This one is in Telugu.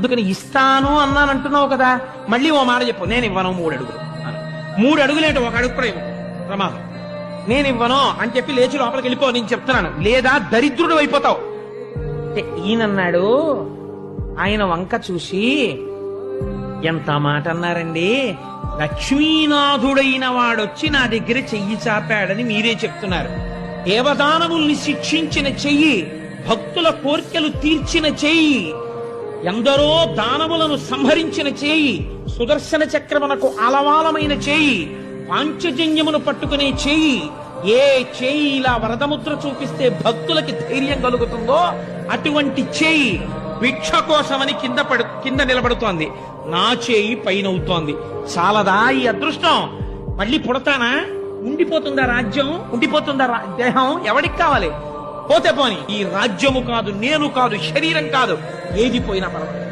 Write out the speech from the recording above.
అందుకని ఇస్తాను అన్నానంటున్నావు కదా, మళ్ళీ ఓ మాట చెప్పు. నేను ఇవ్వను 3 అడుగులు. 3 అడుగులేంటి, 1 అడుగు కూడా ఇవ్వను, ప్రమాదం. నేను ఇవ్వను అని చెప్పి లేచి లోపలికి వెళ్ళిపో, నేను చెప్తున్నాను. లేదా దరిద్రుడు అయిపోతావు. అంటే ఈయనన్నాడు, ఆయన వంక చూసి, ఎంత మాట అన్నారండి, లక్ష్మీనాథుడైన వాడొచ్చి నా దగ్గర చెయ్యి చాపాడని మీరే చెప్తున్నారు. దేవదానవుల్ని శిక్షించిన చెయ్యి, భక్తుల కోర్కెలు తీర్చిన చెయ్యి, ఎందరో దానవులను సంహరించిన చేయి, సుదర్శన చక్రమునకు అలవాలమైన చేయి, పాంచజన్యమును పట్టుకునే చేయి, ఏ చేయి ఇలా వరదముద్ర చూపిస్తే భక్తులకి ధైర్యం కలుగుతుందో అటువంటి చేయి భిక్ష కోసమని కింద నిలబడుతోంది. నా చేయి పైన అవుతోంది. చాలదా ఈ అదృష్టం? మళ్ళీ పుడతానా? ఉండిపోతుందా రాజ్యం? ఉండిపోతుందా దేహం? ఎవడికి కావాలి? పోతే పోని. ఈ రాజ్యము కాదు, నేను కాదు, శరీరం కాదు, ఏది పోయినా పర్వాలేదు.